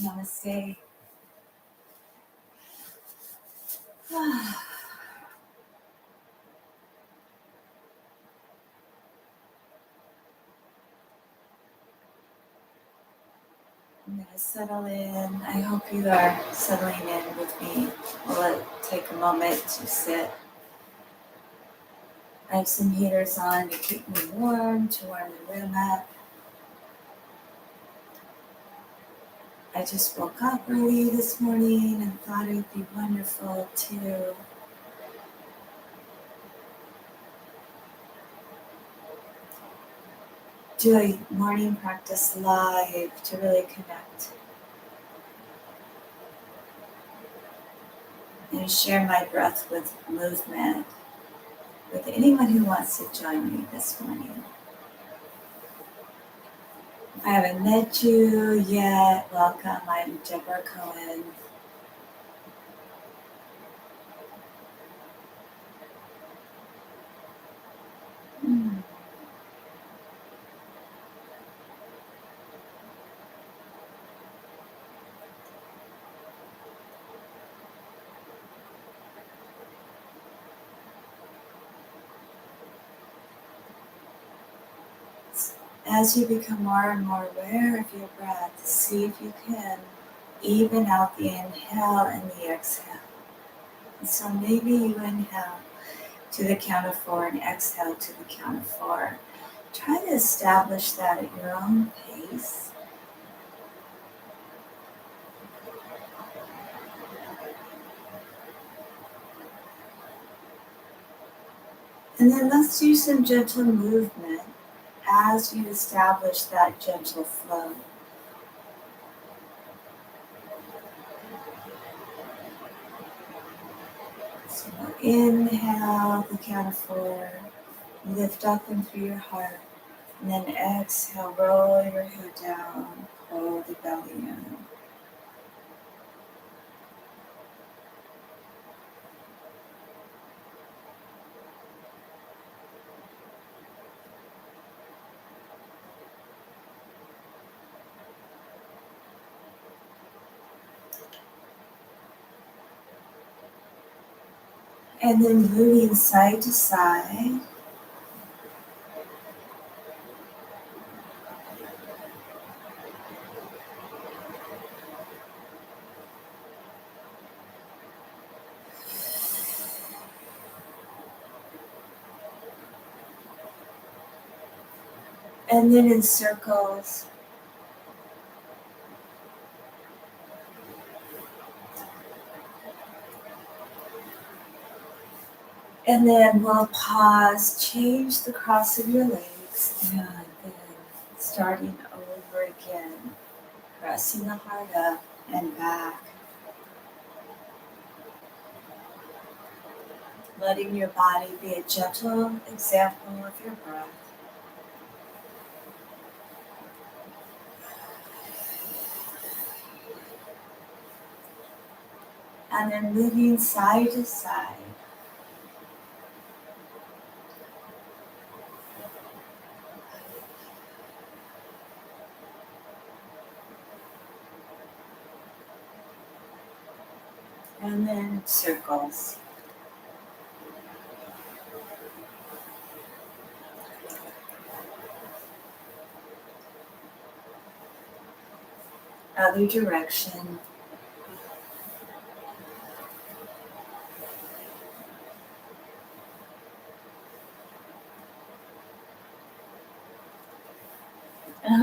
Namaste. I'm going to settle in. I hope you are settling in with me. We'll take a moment to sit. I have some heaters on to keep me warm, to warm the room up. I just woke up early this morning and thought it would be wonderful to do a morning practice live to really connect and share my breath with movement with anyone who wants to join me this morning. If I haven't met you yet, welcome. I'm Deborah Cohen. As you become more and more aware of your breath, see if you can even out the inhale and the exhale. And so maybe you inhale to the count of 4 and exhale to the count of 4. Try to establish that at your own pace. And then let's do some gentle movement as you establish that gentle flow. So inhale, the count of 4, lift up and through your heart. And then exhale, roll your head down, pull the belly in. And then moving side to side. And then in circles. And then we'll pause, change the cross of your legs, and then starting over again, pressing the heart up and back. Letting your body be a gentle example of your breath. And then moving side to side. And then circles. Other direction.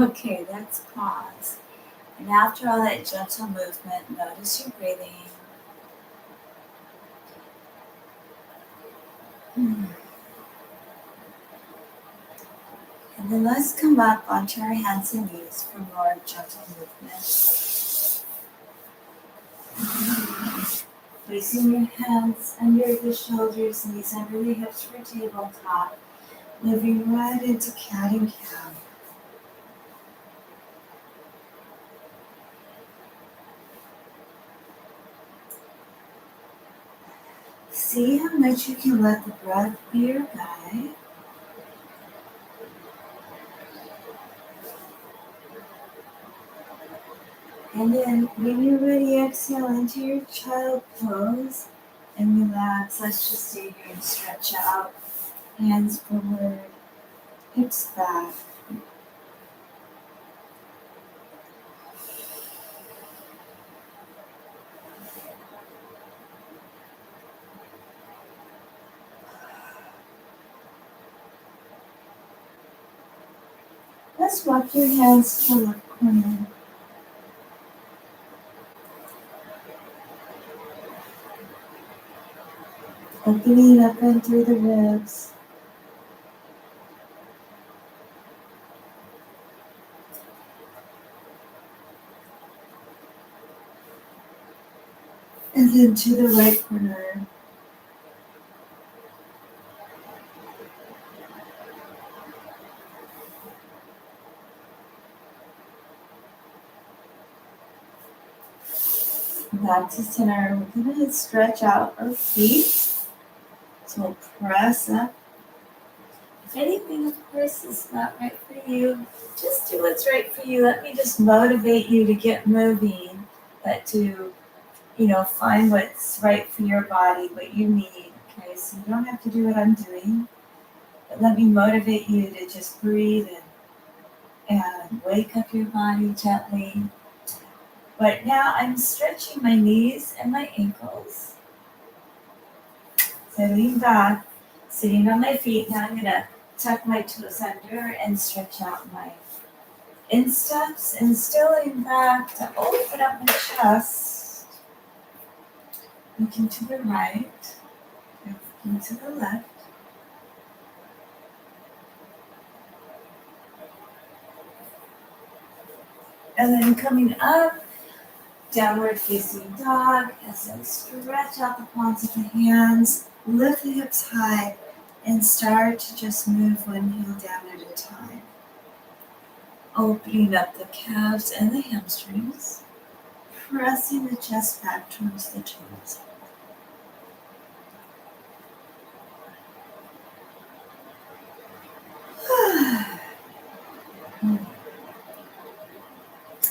Okay, let's pause. And after all that gentle movement, notice your breathing. And then let's come up onto our hands and knees for more gentle movement. Placing your hands under the shoulders, knees under the hips for tabletop. Moving right into cat and cow. See how much you can let the breath be your guide. And then when you're ready, exhale into your child pose and relax. Let's just stay here and stretch out. Hands forward, hips back. Let's walk your hands to the left corner. Opening up and through the ribs. And then to the right corner. Back to center. We're going to stretch out our feet. So we'll press up. If anything, of course, is not right for you, just do what's right for you. Let me just motivate you to get moving, but to, find what's right for your body, what you need. Okay, so you don't have to do what I'm doing, but let me motivate you to just breathe and wake up your body gently. But now I'm stretching my knees and my ankles. So lean back, sitting on my feet. Now I'm going to tuck my toes under and stretch out my insteps, and still lean back to open up my chest. Looking to the right, looking to the left. And then coming up, downward facing dog, as I stretch out the palms of the hands, lift the hips high, and start to just move one heel down at a time. Opening up the calves and the hamstrings, pressing the chest back towards the toes.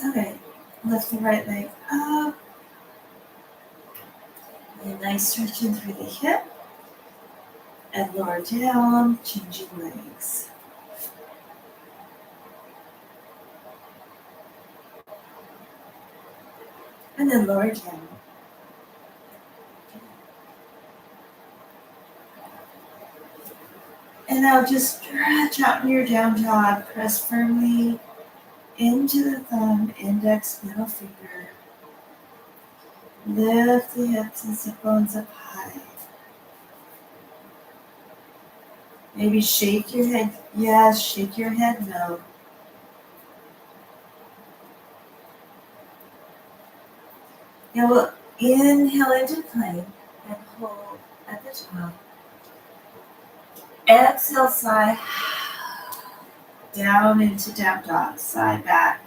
Okay, lift the right leg up. A nice stretching through the hip. And lower down, changing legs. And then lower down. And now just stretch out in your down dog. Press firmly into the thumb, index, middle finger. Lift the hips and sit bones up high. Maybe shake your head. Yes, shake your head no. Now we'll inhale into plank and hold at the top. Exhale, sigh. Down into down dog, side back.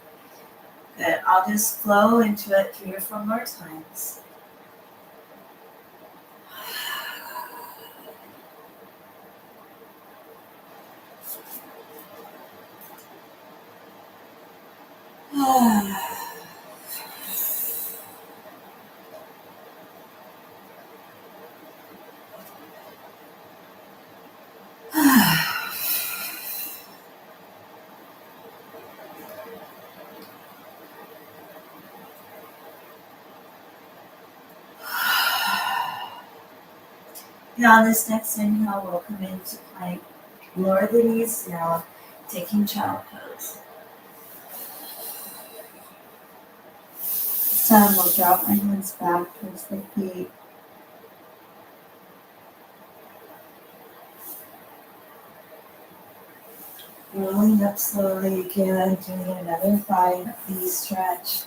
Good. I'll just flow into it 3 or 4 more times. Now on this next inhale, we'll come into plank. Lower the knees down, taking child pose. This time we'll drop my hands back towards the feet. Rolling up slowly again, doing another thigh knee stretch.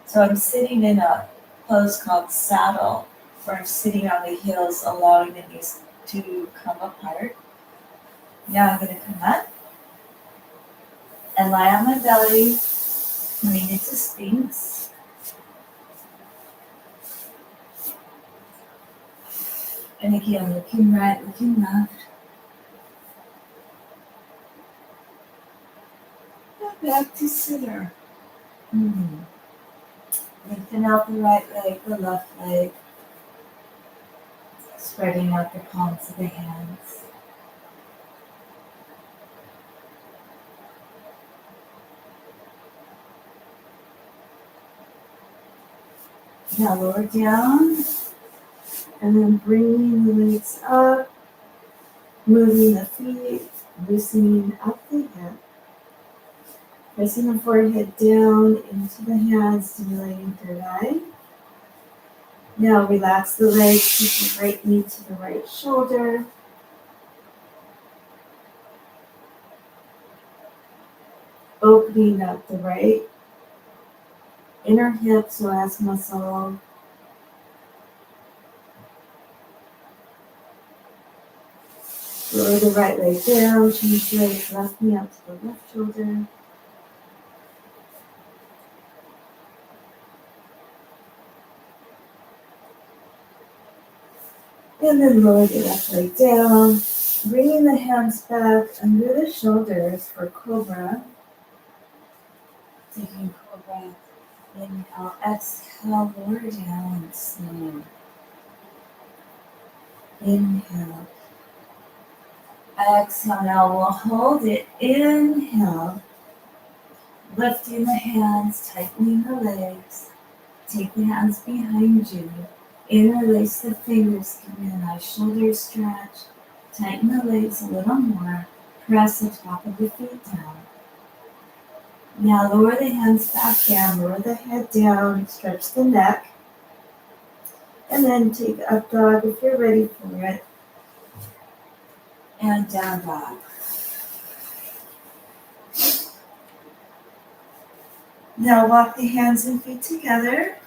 So I'm sitting in a pose called saddle, where I'm sitting on the heels, allowing the knees to come apart. Now I'm going to come up and lie on my belly, coming into Sphinx. And again, looking right, looking left. And back to center. Lengthen out the right leg, the left leg. Spreading out the palms of the hands. Now lower down, and then bringing the legs up, moving the feet, loosening up the hip, pressing the forehead down into the hands, stimulating third eye. Now relax the legs, keep the right knee to the right shoulder. Opening up the right inner hip, psoas muscle. Lower the right leg down, change the legs, left knee up to the left shoulder. And then lower the left leg down, bringing the hands back under the shoulders for cobra. Taking cobra, inhale, exhale, lower down, slow. Inhale, exhale, now we'll hold it. Inhale, lifting the hands, tightening the legs. Take the hands behind you. Interlace the fingers, give me a nice shoulder stretch. Tighten the legs a little more. Press the top of the feet down. Now lower the hands back down, lower the head down, stretch the neck. And then take up dog if you're ready for it. And down dog. Now walk the hands and feet together.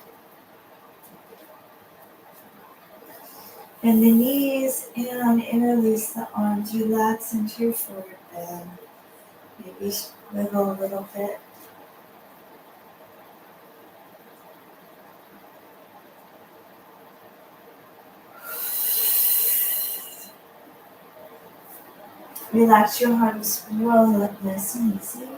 And the knees, and interlace the arms. Relax into your forward bend. Maybe wiggle a little bit. Relax your arms, roll up nice and easy.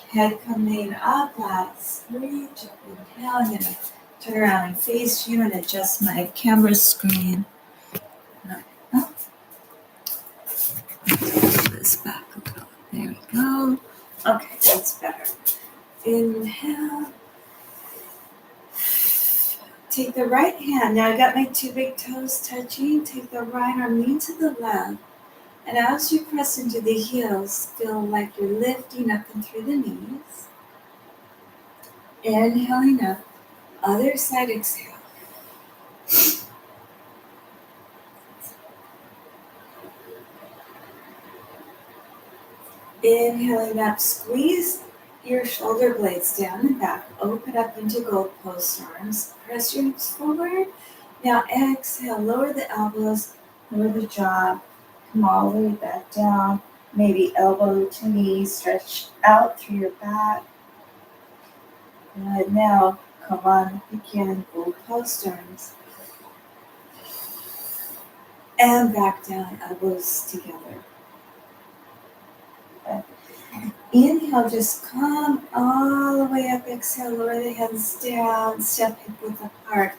Head coming up, legs reach up and down. I'm going to turn around and face you and adjust my camera screen. Oh. This back a little. There we go. Okay, that's better. Inhale. Take the right hand. Now I got my two big toes touching. Take the right arm, lean to the left. And as you press into the heels, feel like you're lifting up and through the knees. Inhaling up. Other side, exhale. Inhaling up, squeeze your shoulder blades down and back. Open up into gold post arms. Press your hips forward. Now exhale, lower the elbows, lower the jaw. Come all the way back down. Maybe elbow to knee, stretch out through your back. Good. Now come on again, gold post arms. And back down, elbows together. Inhale, just come all the way up. Exhale, lower the hands down, step hip width apart.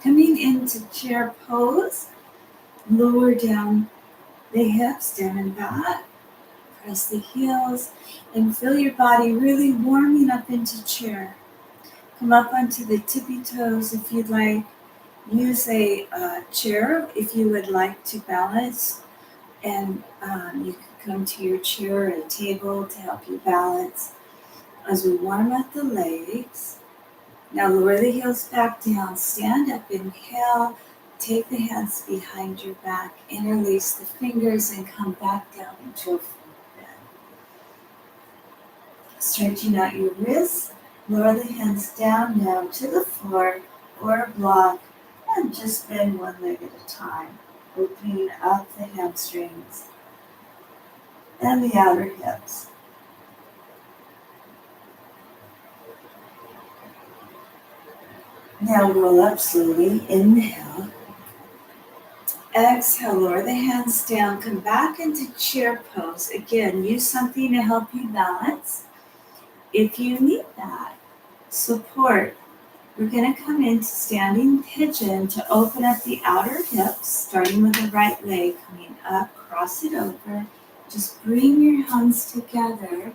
Coming into chair pose, lower down the hips, down and back. Press the heels and feel your body really warming up into chair. Come up onto the tippy toes if you'd like. Use a chair if you would like to balance. And you can come to your chair or a table to help you balance. As we warm up the legs, now lower the heels back down, stand up, inhale, take the hands behind your back, interlace the fingers and come back down into a full bend. Stretching out your wrists, lower the hands down now to the floor or a block and just bend one leg at a time. Opening up the hamstrings and the outer hips. Now roll up slowly, inhale. Exhale, lower the hands down, come back into chair pose. Again, use something to help you balance. If you need that support, we're going to come into standing pigeon to open up the outer hips, starting with the right leg, coming up, cross it over. Just bring your hands together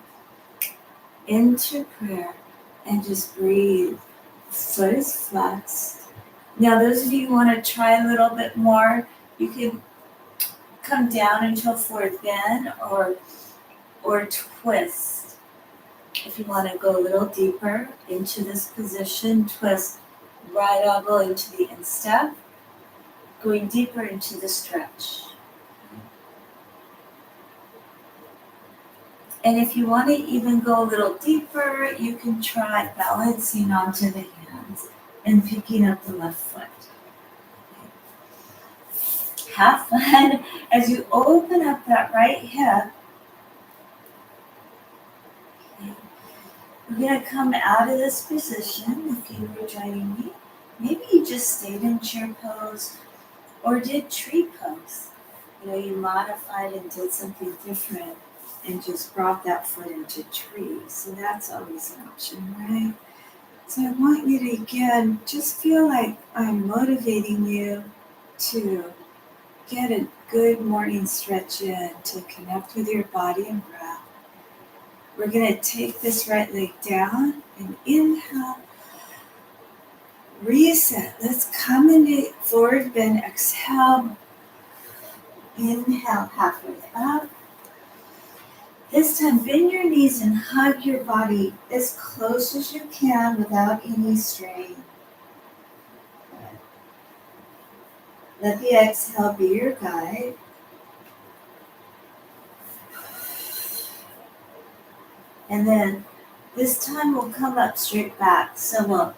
into prayer and just breathe. Foot is flexed. Now, those of you who want to try a little bit more, you can come down into a forward bend or twist. If you want to go a little deeper into this position, twist right elbow into the instep, going deeper into the stretch. And if you want to even go a little deeper, you can try balancing onto the hands and picking up the left foot. Have fun as you open up that right hip. We're going to come out of this position. If you were joining me, maybe you just stayed in chair pose or did tree pose. You modified and did something different and just brought that foot into tree. So that's always an option, right? So I want you to, again, just feel like I'm motivating you to get a good morning stretch in, to connect with your body and breath. We're going to take this right leg down and inhale. Reset. Let's come into forward bend. Exhale. Inhale, halfway up. This time, bend your knees and hug your body as close as you can without any strain. Let the exhale be your guide. And then this time we'll come up straight back. So we'll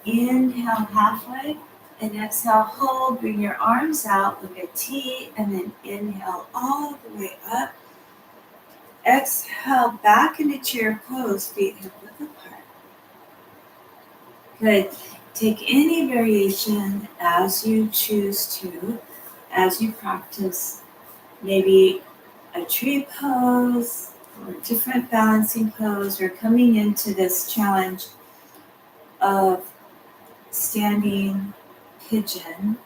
inhale halfway and exhale, hold, bring your arms out like a T, and then inhale all the way up. Exhale back into chair pose, feet hip width apart. Good. Take any variation as you choose to, as you practice. Maybe a tree pose or a different balancing pose, or coming into this challenge of standing pigeon.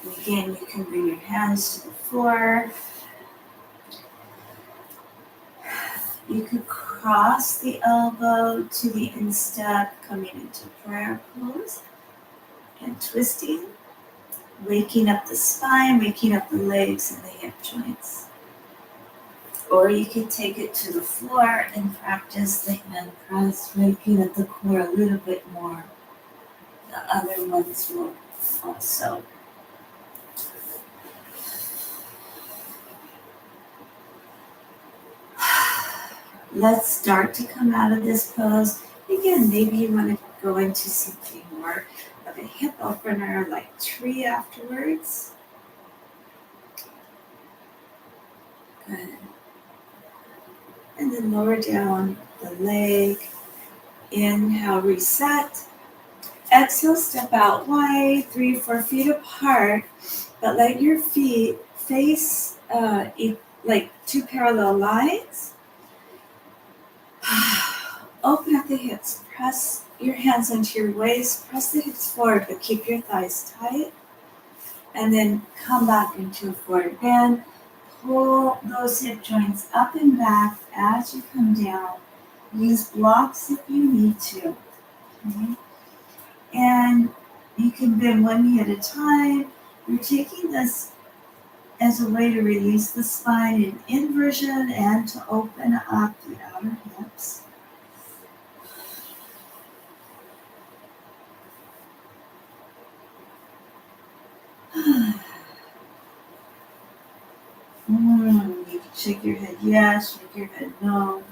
And again, you can bring your hands to the floor. You could cross the elbow to the instep, coming into prayer pose and twisting, waking up the spine, waking up the legs and the hip joints. Or you could take it to the floor and practice the hand press, waking up the core a little bit more. The other ones will also. Let's start to come out of this pose. Again, maybe you want to go into something more of a hip opener like tree afterwards. Good. And then lower down the leg. Inhale, reset. Exhale, step out wide, 3-4 feet apart, but let your feet face like two parallel lines. Open up the hips, press your hands into your waist, press the hips forward, but keep your thighs tight. And then come back into a forward bend. Pull those hip joints up and back as you come down. Use blocks if you need to. Okay? And you can bend one knee at a time. You're taking this as a way to release the spine in inversion and to open up the outer hips. You can shake your head yes, shake your head no.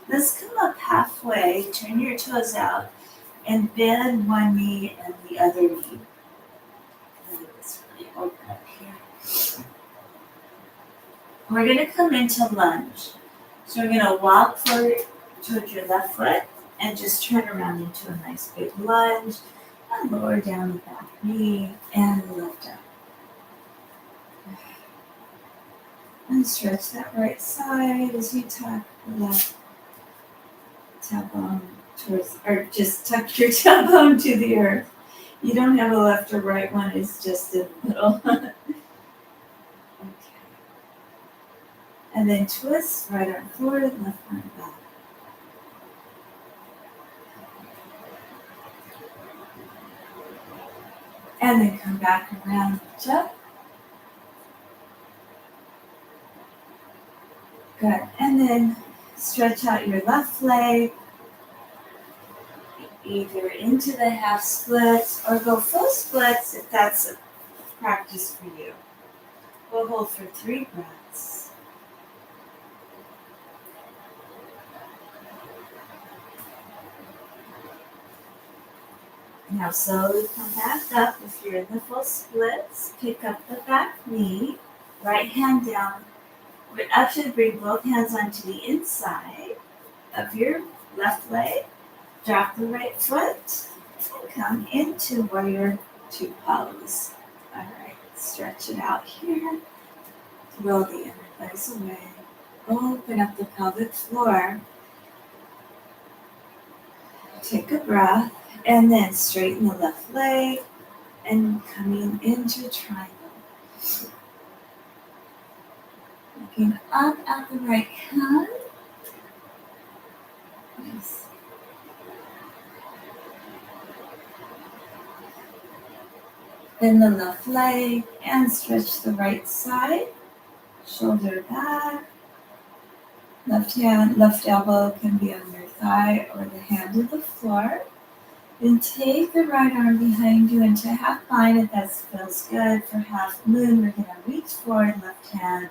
Let's come up halfway, turn your toes out, and bend one knee and the other knee. Let's really open up here. We're going to come into lunge. So we're going to walk forward towards your left foot and just turn around into a nice big lunge. And lower down the back knee and lift up. And stretch that right side as you tuck the left tailbone towards, or just tuck your tailbone to the earth. You don't have a left or right one, it's just in the middle. Okay. And then twist, right arm forward, left arm back. And then come back around, lift up. Good. And then stretch out your left leg, either into the half splits or go full splits if that's a practice for you. We'll hold for 3 breaths. Now slowly come back up. If you're in the full splits, pick up the back knee, right hand down. We'd actually bring both hands onto the inside of your left leg. Drop the right foot and come into warrior 2 pose. All right, stretch it out here. Roll the inner thighs away. Open up the pelvic floor. Take a breath and then straighten the left leg and coming into triangle. Looking up at the right hand. Nice. Bend the left leg and stretch the right side. Shoulder back. Left hand, left elbow can be on your thigh or the hand of the floor. Then take the right arm behind you into half bind if that feels good. For half moon, we're going to reach forward, left hand,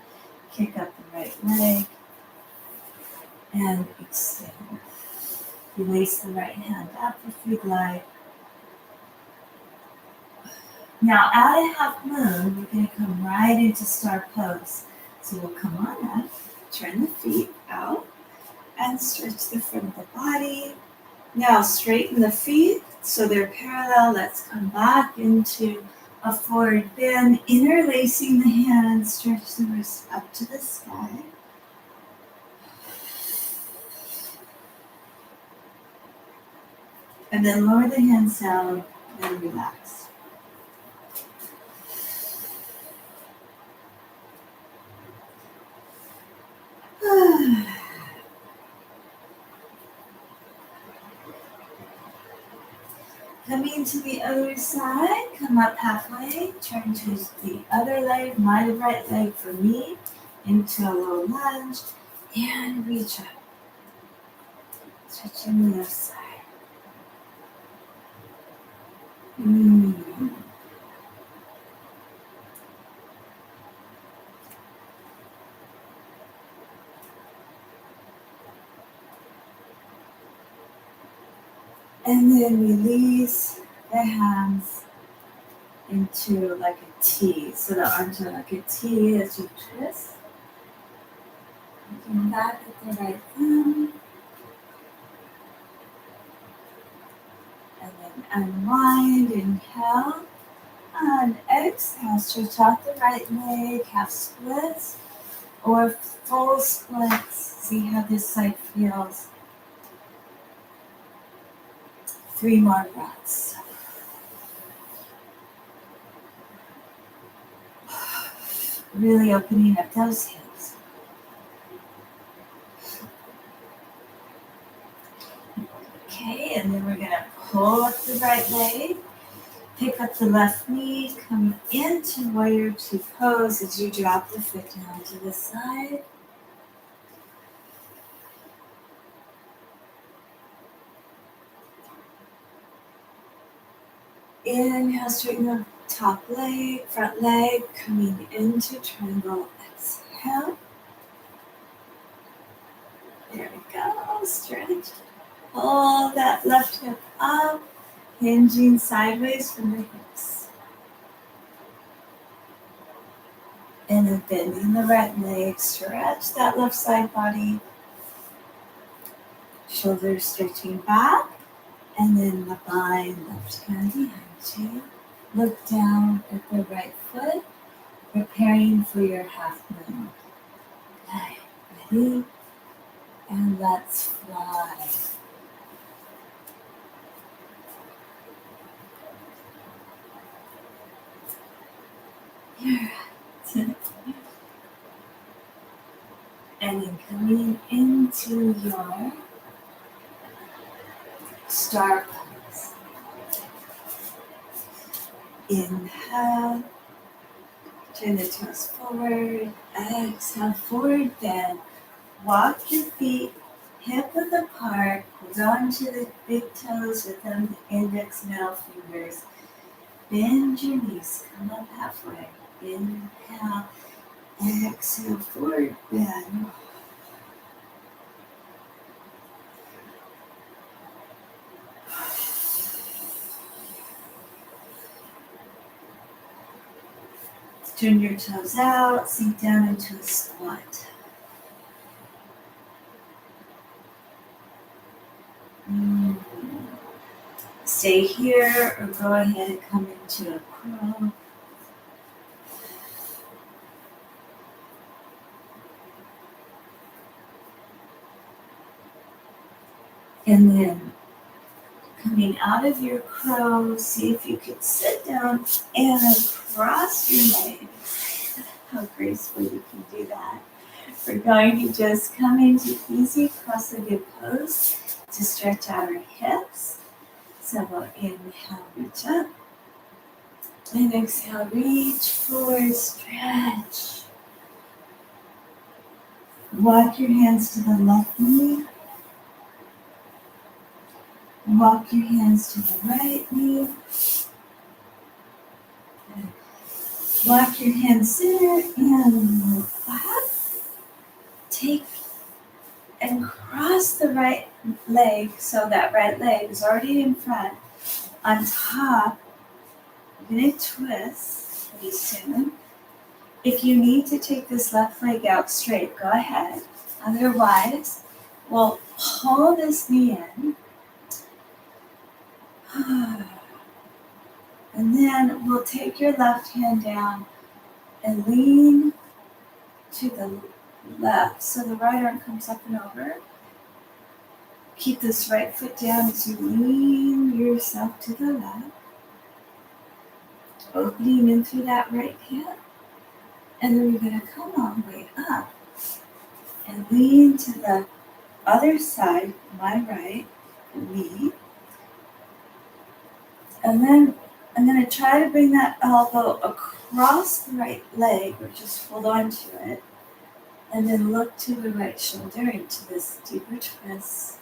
kick up the right leg, and extend. Release the right hand up if you'd like. Now, out of half moon, we're going to come right into star pose. So we'll come on up, turn the feet out, and stretch the front of the body. Now straighten the feet so they're parallel. Let's come back into a forward bend, interlacing the hands, stretch the wrists up to the sky. And then lower the hands down and relax. Coming to the other side, come up halfway, turn to the other leg, my right leg for me, into a low lunge, and reach up. Stretching the left side. And then release the hands into like a T. So the arms are like a T as you twist. Looking back at the right thumb. And then unwind, inhale. And exhale, stretch out the right leg, half splits or full splits. See how this side feels. 3 more breaths. Really opening up those hips. Okay, and then we're going to pull up the right leg, pick up the left knee, come into warrior 2 pose as you drop the foot down to the side. Inhale, straighten the top leg, front leg, coming into triangle. Exhale. There we go. Stretch. Pull that left hip up, hinging sideways from the hips. And then bending the right leg, stretch that left side body. Shoulders stretching back. And then the bind left hand behind you. Look down at the right foot, preparing for your half moon. Okay, ready? And let's fly. Here. And then coming into your star pose. Inhale, turn the toes forward. Exhale, forward bend. Walk your feet hip width apart. Hold on to the big toes with them, the index, middle fingers. Bend your knees, come up halfway. Inhale, exhale, forward bend. Turn your toes out, sink down into a squat. Stay here or go ahead and come into a crow. And then coming out of your crow, see if you can sit down and cross your legs. How gracefully you can do that. We're going to just come into easy cross-legged pose to stretch out our hips. So we'll inhale, reach up. And exhale, reach forward, stretch. Walk your hands to the left knee. Walk your hands to the right knee. Walk your hands center and look back. Take and cross the right leg so that right leg is already in front. On top, you're going to twist pretty soon. If you need to take this left leg out straight, go ahead. Otherwise, we'll pull this knee in. And then we'll take your left hand down and lean to the left. So the right arm comes up and over. Keep this right foot down as you lean yourself to the left. Opening in through that right hip. And then we're going to come all the way up and lean to the other side, my right knee. And then I'm going to try to bring that elbow across the right leg, or just hold on to it. And then look to the right shoulder into this deeper twist.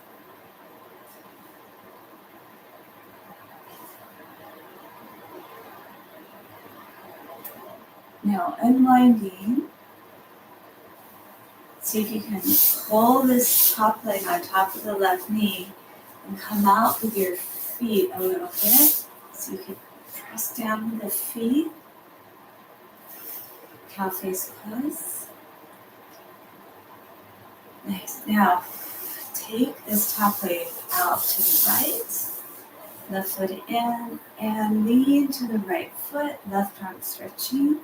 Now unwinding. See if you can pull this top leg on top of the left knee and come out with your feet a little bit. So you can press down with the feet. Cow face pose. Nice. Now take this top leg out to the right. Left foot in and lean to the right foot. Left arm stretching.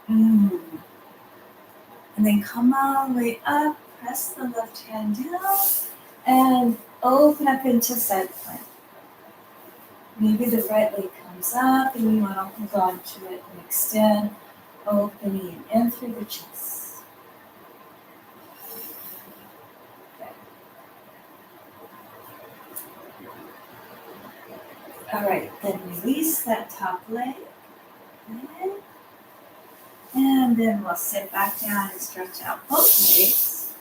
And then come all the way up, press the left hand down, and open up into side plank. Maybe the right leg comes up and you want to hold on to it and extend, opening in through the chest. Okay. All right, then release that top leg. Okay. And then we'll sit back down and stretch out both legs.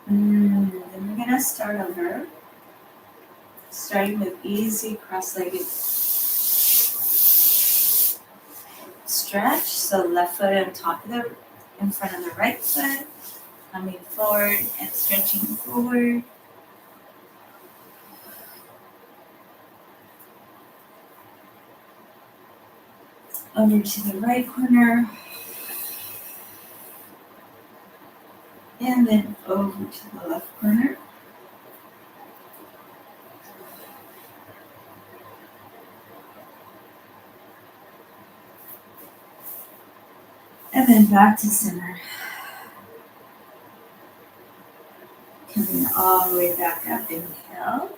Then we're going to start over, starting with easy cross-legged stretch. So left foot on top of in front of the right foot, coming forward and stretching forward. Over to the right corner. And then over to the left corner. And then back to center. Coming all the way back up, inhale.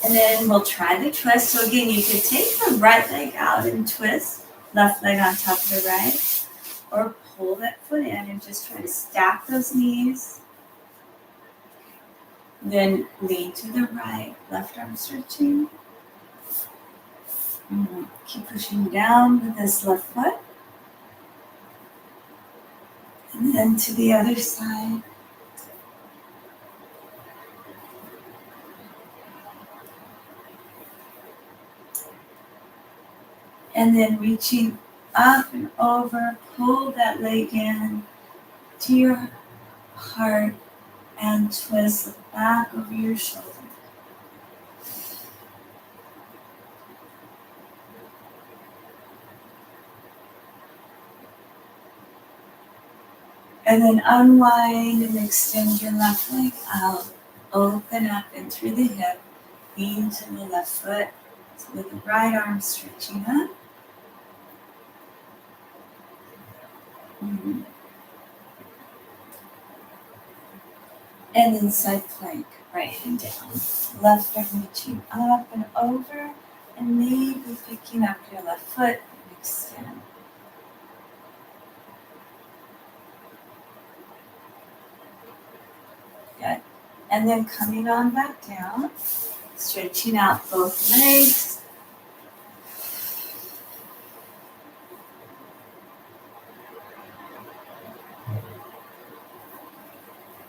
And then we'll try the twist. So again, you could take the right leg out and twist, left leg on top of the right, or pull that foot in and just try to stack those knees. Then lean to the right, left arm stretching. Keep pushing down with this left foot. And then to the other side. And then reaching up and over, pull that leg in to your heart and twist the back over your shoulder. And then unwind and extend your left leg out. Open up and through the hip. Lean to the left foot. So with the right arm stretching up. And then side plank, right hand down. Left arm reaching up and over. And maybe picking up your left foot and extend. Good. And then coming on back down, stretching out both legs.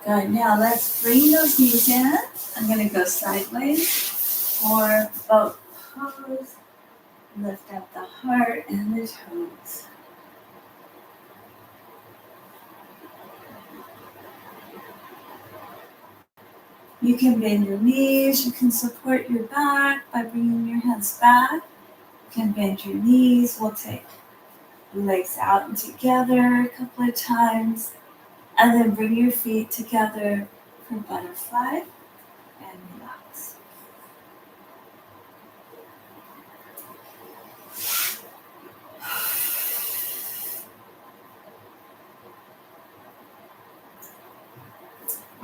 Good. Now let's bring those knees in. I'm going to go sideways for boat pose. Lift up the heart and the toes. You can bend your knees. You can support your back by bringing your hands back. You can bend your knees. We'll take the legs out and together a couple of times. And then bring your feet together for butterfly and relax.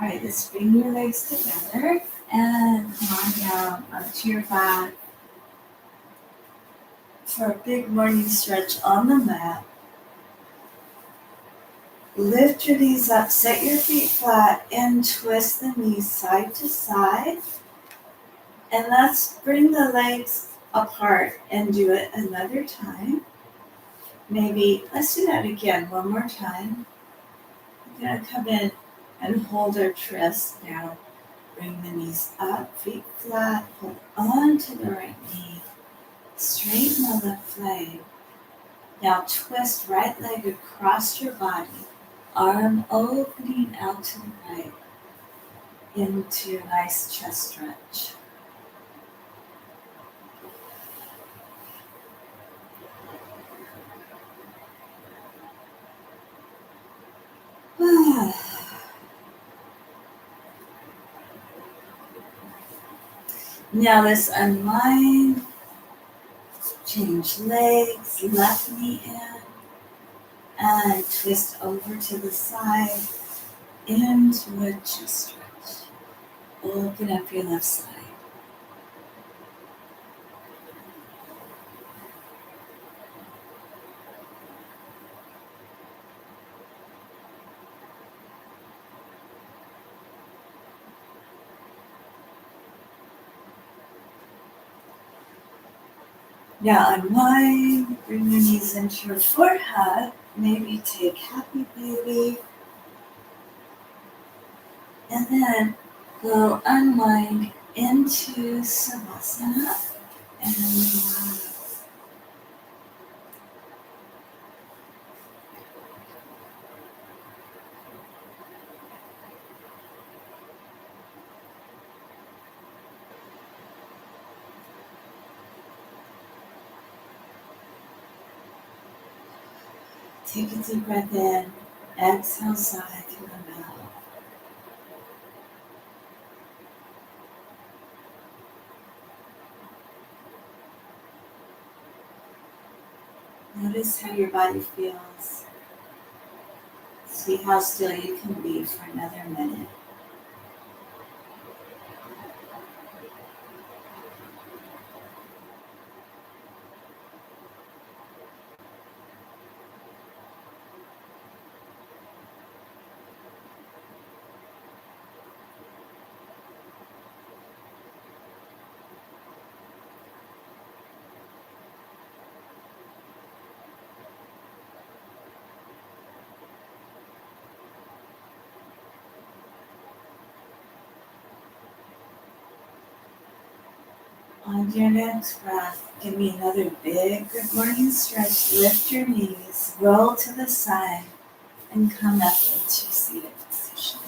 All right, let's bring your legs together and come on down onto your back for a big morning stretch on the mat. Lift your knees up, set your feet flat, and twist the knees side to side. And let's bring the legs apart and do it another time. Maybe, let's do that again one more time. We're going to come in and hold our twist now. Bring the knees up, feet flat, hold on to the right knee. Straighten the left leg. Now twist right leg across your body. Arm opening out to the right into a nice chest stretch. Now let's unwind, change legs, left knee in, and twist over to the side into a chest stretch. Open up your left side. Now unwind, bring your knees into your forehead. Maybe take happy baby. And then we'll unwind into Savasana and relax. Take a deep breath in Exhale, sigh through the mouth. Notice how your body feels. See how still you can be for another minute. On your next breath, give me another big good morning stretch. Lift your knees, roll to the side, and come up into seated position.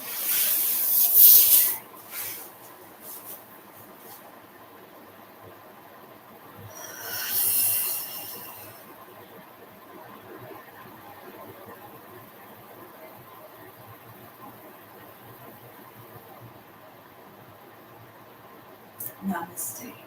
Namaste.